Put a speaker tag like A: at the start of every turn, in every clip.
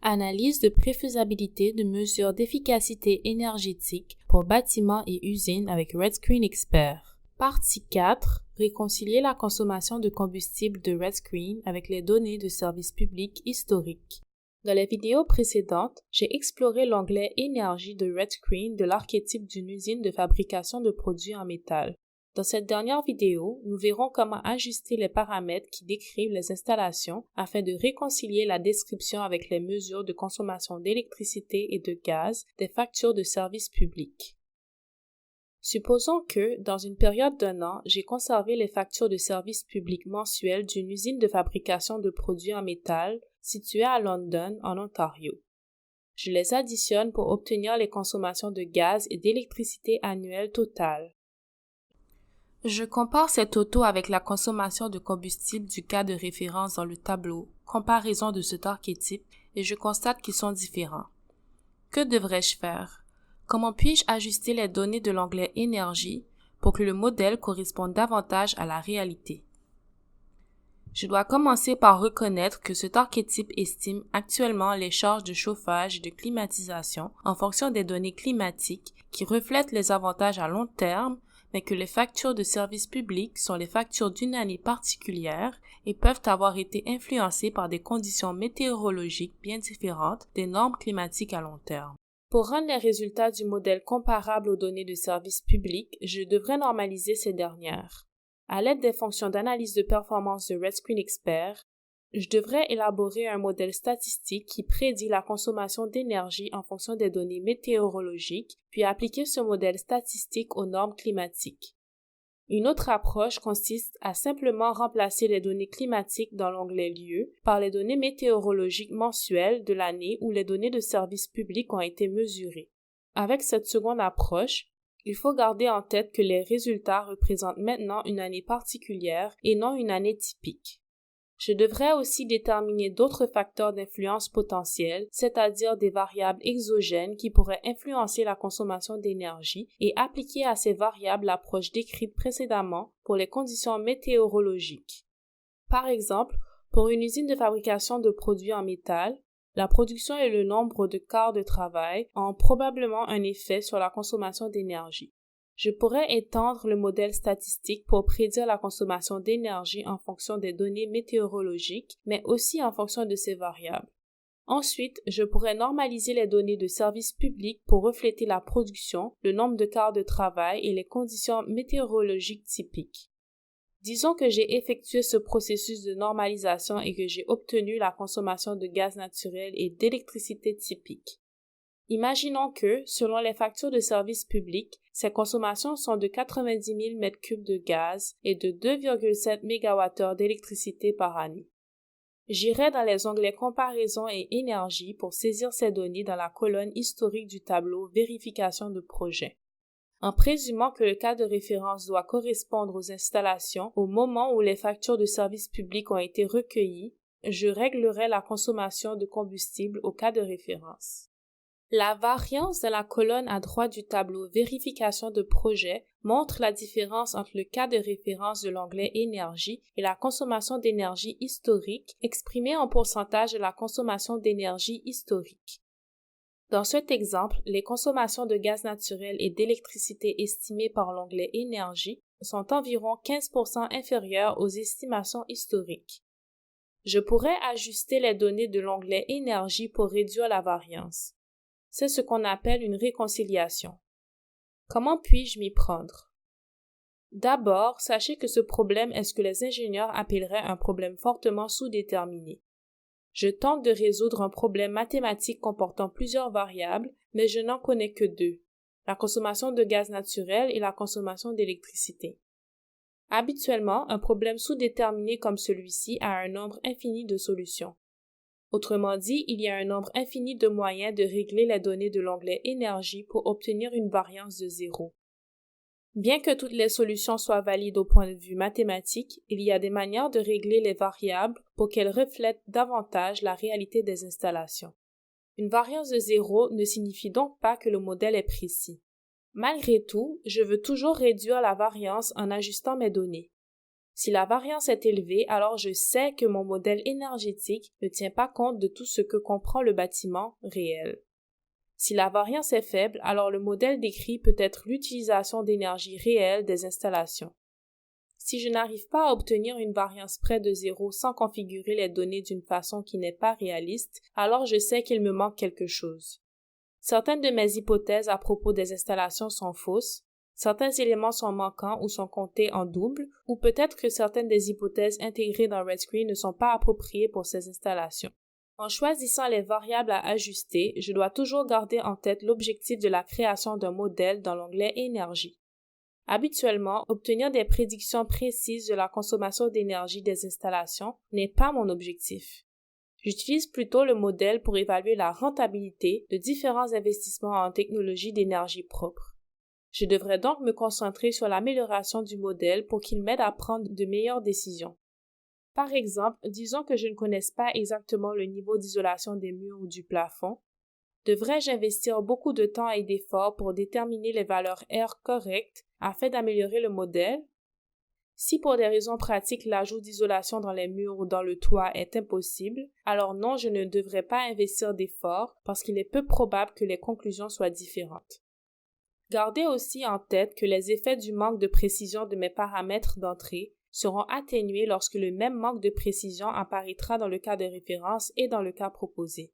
A: Analyse de préfaisabilité de mesures d'efficacité énergétique pour bâtiments et usines avec RedScreen Expert. Partie 4. Réconcilier la consommation de combustible de RedScreen avec les données de service public historiques. Dans les vidéos précédentes, j'ai exploré l'onglet Énergie de RedScreen de l'archétype d'une usine de fabrication de produits en métal. Dans cette dernière vidéo, nous verrons comment ajuster les paramètres qui décrivent les installations afin de réconcilier la description avec les mesures de consommation d'électricité et de gaz des factures de services publics. Supposons que, dans une période d'1 an, j'ai conservé les factures de services publics mensuelles d'une usine de fabrication de produits en métal située à London, en Ontario. Je les additionne pour obtenir les consommations de gaz et d'électricité annuelles totales. Je compare ces totaux avec la consommation de combustible du cas de référence dans le tableau, comparaison de cet archétype, et je constate qu'ils sont différents. Que devrais-je faire? Comment puis-je ajuster les données de l'onglet Énergie pour que le modèle corresponde davantage à la réalité? Je dois commencer par reconnaître que cet archétype estime actuellement les charges de chauffage et de climatisation en fonction des données climatiques qui reflètent les avantages à long terme, mais que les factures de services publics sont les factures d'une année particulière et peuvent avoir été influencées par des conditions météorologiques bien différentes des normes climatiques à long terme. Pour rendre les résultats du modèle comparables aux données de services publics, je devrais normaliser ces dernières. À l'aide des fonctions d'analyse de performance de RedScreen Expert, je devrais élaborer un modèle statistique qui prédit la consommation d'énergie en fonction des données météorologiques, puis appliquer ce modèle statistique aux normes climatiques. Une autre approche consiste à simplement remplacer les données climatiques dans l'onglet Lieux par les données météorologiques mensuelles de l'année où les données de service public ont été mesurées. Avec cette seconde approche, il faut garder en tête que les résultats représentent maintenant une année particulière et non une année typique. Je devrais aussi déterminer d'autres facteurs d'influence potentiels, c'est-à-dire des variables exogènes qui pourraient influencer la consommation d'énergie et appliquer à ces variables l'approche décrite précédemment pour les conditions météorologiques. Par exemple, pour une usine de fabrication de produits en métal, la production et le nombre de quarts de travail ont probablement un effet sur la consommation d'énergie. Je pourrais étendre le modèle statistique pour prédire la consommation d'énergie en fonction des données météorologiques, mais aussi en fonction de ces variables. Ensuite, je pourrais normaliser les données de services publics pour refléter la production, le nombre de quarts de travail et les conditions météorologiques typiques. Disons que j'ai effectué ce processus de normalisation et que j'ai obtenu la consommation de gaz naturel et d'électricité typique. Imaginons que, selon les factures de services publics, ces consommations sont de 90 000 m3 de gaz et de 2,7 MWh d'électricité par année. J'irai dans les onglets Comparaison et Énergie pour saisir ces données dans la colonne historique du tableau Vérification de projet. En présumant que le cas de référence doit correspondre aux installations au moment où les factures de services publics ont été recueillies, je réglerai la consommation de combustible au cas de référence. La variance dans la colonne à droite du tableau Vérification de projet montre la différence entre le cas de référence de l'onglet Énergie et la consommation d'énergie historique exprimée en pourcentage de la consommation d'énergie historique. Dans cet exemple, les consommations de gaz naturel et d'électricité estimées par l'onglet Énergie sont environ 15% inférieures aux estimations historiques. Je pourrais ajuster les données de l'onglet Énergie pour réduire la variance. C'est ce qu'on appelle une réconciliation. Comment puis-je m'y prendre? D'abord, sachez que ce problème est ce que les ingénieurs appelleraient un problème fortement sous-déterminé. Je tente de résoudre un problème mathématique comportant plusieurs variables, mais je n'en connais que 2, la consommation de gaz naturel et la consommation d'électricité. Habituellement, un problème sous-déterminé comme celui-ci a un nombre infini de solutions. Autrement dit, il y a un nombre infini de moyens de régler les données de l'onglet Énergie pour obtenir une variance de 0. Bien que toutes les solutions soient valides au point de vue mathématique, il y a des manières de régler les variables pour qu'elles reflètent davantage la réalité des installations. Une variance de 0 ne signifie donc pas que le modèle est précis. Malgré tout, je veux toujours réduire la variance en ajustant mes données. Si la variance est élevée, alors je sais que mon modèle énergétique ne tient pas compte de tout ce que comprend le bâtiment réel. Si la variance est faible, alors le modèle décrit peut être l'utilisation d'énergie réelle des installations. Si je n'arrive pas à obtenir une variance près de 0 sans configurer les données d'une façon qui n'est pas réaliste, alors je sais qu'il me manque quelque chose. Certaines de mes hypothèses à propos des installations sont fausses, certains éléments sont manquants ou sont comptés en double, ou peut-être que certaines des hypothèses intégrées dans RedScreen ne sont pas appropriées pour ces installations. En choisissant les variables à ajuster, je dois toujours garder en tête l'objectif de la création d'un modèle dans l'onglet Énergie. Habituellement, obtenir des prédictions précises de la consommation d'énergie des installations n'est pas mon objectif. J'utilise plutôt le modèle pour évaluer la rentabilité de différents investissements en technologie d'énergie propre. Je devrais donc me concentrer sur l'amélioration du modèle pour qu'il m'aide à prendre de meilleures décisions. Par exemple, disons que je ne connaisse pas exactement le niveau d'isolation des murs ou du plafond. Devrais-je investir beaucoup de temps et d'efforts pour déterminer les valeurs R correctes afin d'améliorer le modèle? Si pour des raisons pratiques l'ajout d'isolation dans les murs ou dans le toit est impossible, alors non, je ne devrais pas investir d'efforts parce qu'il est peu probable que les conclusions soient différentes. Gardez aussi en tête que les effets du manque de précision de mes paramètres d'entrée seront atténués lorsque le même manque de précision apparaîtra dans le cas de référence et dans le cas proposé.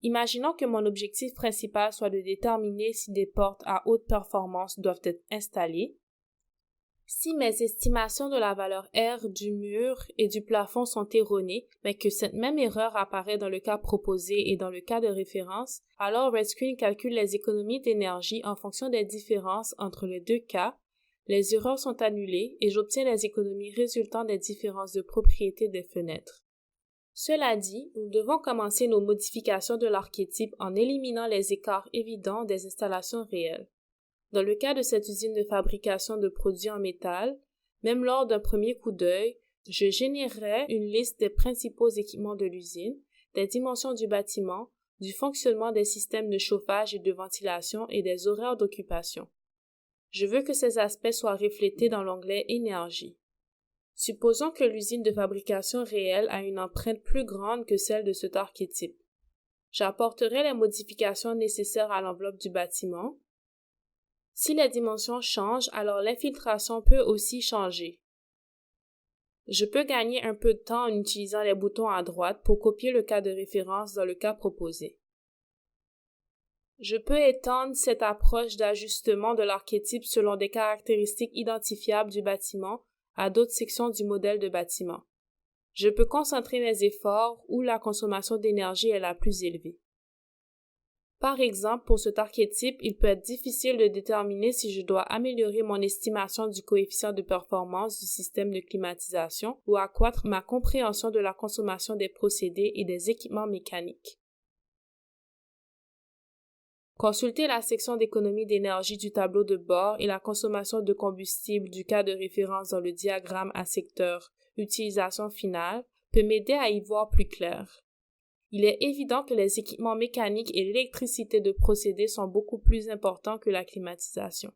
A: Imaginons que mon objectif principal soit de déterminer si des portes à haute performance doivent être installées. Si mes estimations de la valeur R du mur et du plafond sont erronées, mais que cette même erreur apparaît dans le cas proposé et dans le cas de référence, alors RedScreen calcule les économies d'énergie en fonction des différences entre les deux cas, les erreurs sont annulées et j'obtiens les économies résultant des différences de propriété des fenêtres. Cela dit, nous devons commencer nos modifications de l'archétype en éliminant les écarts évidents des installations réelles. Dans le cas de cette usine de fabrication de produits en métal, même lors d'un premier coup d'œil, je générerai une liste des principaux équipements de l'usine, des dimensions du bâtiment, du fonctionnement des systèmes de chauffage et de ventilation et des horaires d'occupation. Je veux que ces aspects soient reflétés dans l'onglet Énergie. Supposons que l'usine de fabrication réelle a une empreinte plus grande que celle de cet archétype. J'apporterai les modifications nécessaires à l'enveloppe du bâtiment. Si les dimensions changent, alors l'infiltration peut aussi changer. Je peux gagner un peu de temps en utilisant les boutons à droite pour copier le cas de référence dans le cas proposé. Je peux étendre cette approche d'ajustement de l'archétype selon des caractéristiques identifiables du bâtiment à d'autres sections du modèle de bâtiment. Je peux concentrer mes efforts où la consommation d'énergie est la plus élevée. Par exemple, pour cet archétype, il peut être difficile de déterminer si je dois améliorer mon estimation du coefficient de performance du système de climatisation ou accroître ma compréhension de la consommation des procédés et des équipements mécaniques. Consultez la section d'économie d'énergie du tableau de bord et la consommation de combustible du cas de référence dans le diagramme à secteur « Utilisation finale » peut m'aider à y voir plus clair. Il est évident que les équipements mécaniques et l'électricité de procédés sont beaucoup plus importants que la climatisation.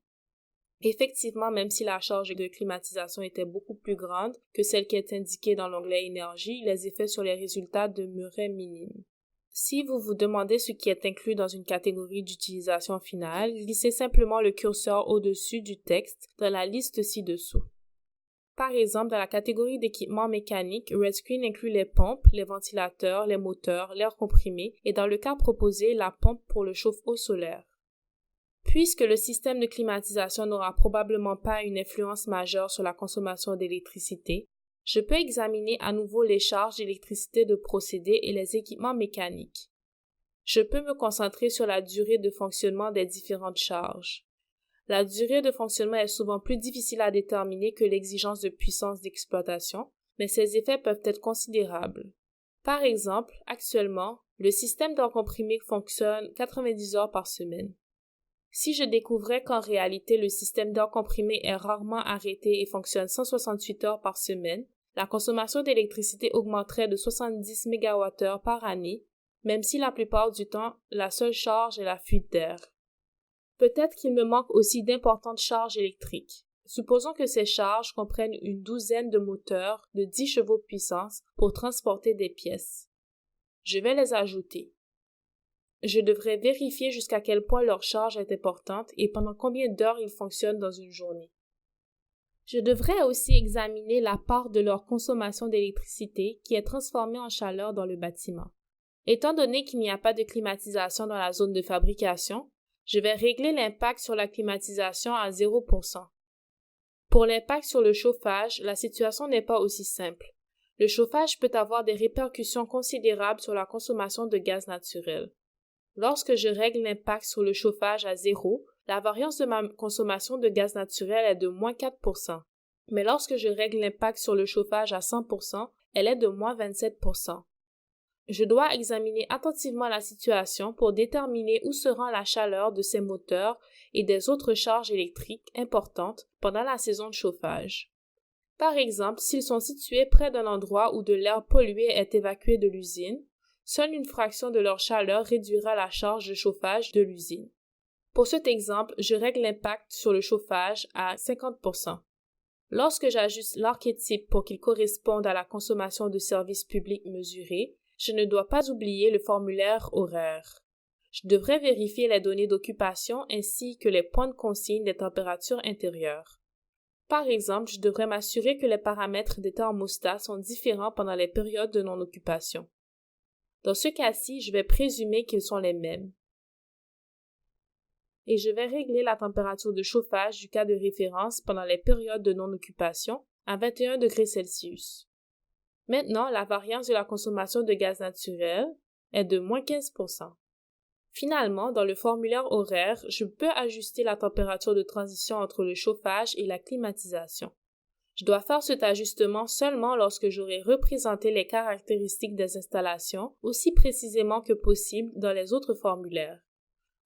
A: Effectivement, même si la charge de climatisation était beaucoup plus grande que celle qui est indiquée dans l'onglet Énergie, les effets sur les résultats demeuraient minimes. Si vous vous demandez ce qui est inclus dans une catégorie d'utilisation finale, glissez simplement le curseur au-dessus du texte dans la liste ci-dessous. Par exemple, dans la catégorie d'équipements mécaniques, RedScreen inclut les pompes, les ventilateurs, les moteurs, l'air comprimé et dans le cas proposé, la pompe pour le chauffe-eau solaire. Puisque le système de climatisation n'aura probablement pas une influence majeure sur la consommation d'électricité, je peux examiner à nouveau les charges d'électricité de procédés et les équipements mécaniques. Je peux me concentrer sur la durée de fonctionnement des différentes charges. La durée de fonctionnement est souvent plus difficile à déterminer que l'exigence de puissance d'exploitation, mais ses effets peuvent être considérables. Par exemple, actuellement, le système d'air comprimé fonctionne 90 heures par semaine. Si je découvrais qu'en réalité le système d'air comprimé est rarement arrêté et fonctionne 168 heures par semaine, la consommation d'électricité augmenterait de 70 MWh par année, même si la plupart du temps, la seule charge est la fuite d'air. Peut-être qu'il me manque aussi d'importantes charges électriques. supposons que ces charges comprennent une douzaine de moteurs de 10 chevaux de puissance pour transporter des pièces. Je vais les ajouter. Je devrais vérifier jusqu'à quel point leur charge est importante et pendant combien d'heures ils fonctionnent dans une journée. Je devrais aussi examiner la part de leur consommation d'électricité qui est transformée en chaleur dans le bâtiment. Étant donné qu'il n'y a pas de climatisation dans la zone de fabrication, je vais régler l'impact sur la climatisation à 0%. Pour l'impact sur le chauffage, la situation n'est pas aussi simple. Le chauffage peut avoir des répercussions considérables sur la consommation de gaz naturel. Lorsque je règle l'impact sur le chauffage à 0, la variance de ma consommation de gaz naturel est de moins 4%. Mais lorsque je règle l'impact sur le chauffage à 100%, elle est de moins 27%. Je dois examiner attentivement la situation pour déterminer où se rend la chaleur de ces moteurs et des autres charges électriques importantes pendant la saison de chauffage. Par exemple, s'ils sont situés près d'un endroit où de l'air pollué est évacué de l'usine, seule une fraction de leur chaleur réduira la charge de chauffage de l'usine. Pour cet exemple, je règle l'impact sur le chauffage à 50%. Lorsque j'ajuste l'archétype pour qu'il corresponde à la consommation de services publics mesurés, je ne dois pas oublier le formulaire horaire. Je devrais vérifier les données d'occupation ainsi que les points de consigne des températures intérieures. Par exemple, je devrais m'assurer que les paramètres des thermostats sont différents pendant les périodes de non-occupation. Dans ce cas-ci, je vais présumer qu'ils sont les mêmes. Et je vais régler la température de chauffage du cas de référence pendant les périodes de non-occupation à 21 degrés Celsius. Maintenant, la variance de la consommation de gaz naturel est de moins 15%. Finalement, dans le formulaire horaire, je peux ajuster la température de transition entre le chauffage et la climatisation. Je dois faire cet ajustement seulement lorsque j'aurai représenté les caractéristiques des installations aussi précisément que possible dans les autres formulaires.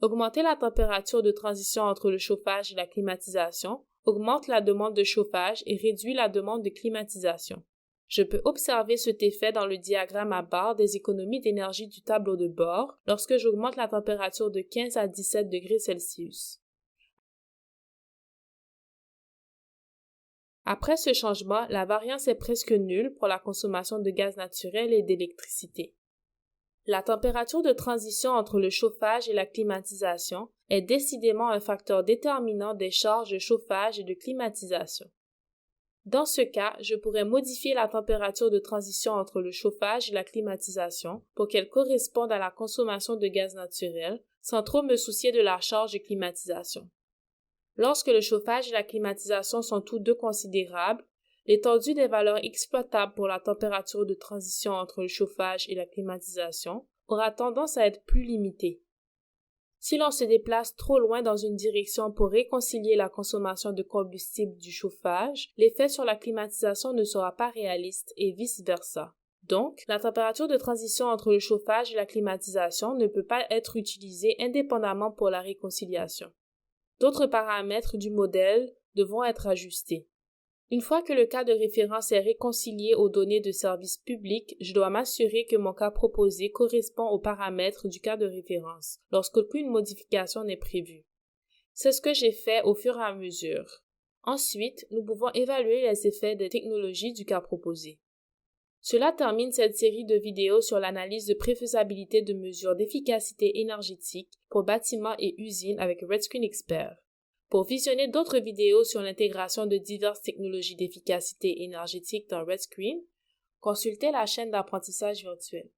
A: Augmenter la température de transition entre le chauffage et la climatisation augmente la demande de chauffage et réduit la demande de climatisation. Je peux observer cet effet dans le diagramme à barre des économies d'énergie du tableau de bord lorsque j'augmente la température de 15 à 17 degrés Celsius. Après ce changement, la variance est presque nulle pour la consommation de gaz naturel et d'électricité. La température de transition entre le chauffage et la climatisation est décidément un facteur déterminant des charges de chauffage et de climatisation. Dans ce cas, je pourrais modifier la température de transition entre le chauffage et la climatisation pour qu'elle corresponde à la consommation de gaz naturel sans trop me soucier de la charge de climatisation. Lorsque le chauffage et la climatisation sont tous deux considérables, l'étendue des valeurs exploitables pour la température de transition entre le chauffage et la climatisation aura tendance à être plus limitée. Si l'on se déplace trop loin dans une direction pour réconcilier la consommation de combustible du chauffage, l'effet sur la climatisation ne sera pas réaliste et vice-versa. Donc, la température de transition entre le chauffage et la climatisation ne peut pas être utilisée indépendamment pour la réconciliation. D'autres paramètres du modèle devront être ajustés. Une fois que le cas de référence est réconcilié aux données de service public, je dois m'assurer que mon cas proposé correspond aux paramètres du cas de référence, lorsqu'aucune modification n'est prévue. C'est ce que j'ai fait au fur et à mesure. Ensuite, nous pouvons évaluer les effets des technologies du cas proposé. Cela termine cette série de vidéos sur l'analyse de préfaisabilité de mesures d'efficacité énergétique pour bâtiments et usines avec RedScreen Expert. Pour visionner d'autres vidéos sur l'intégration de diverses technologies d'efficacité énergétique dans RedScreen, consultez la chaîne d'apprentissage virtuel.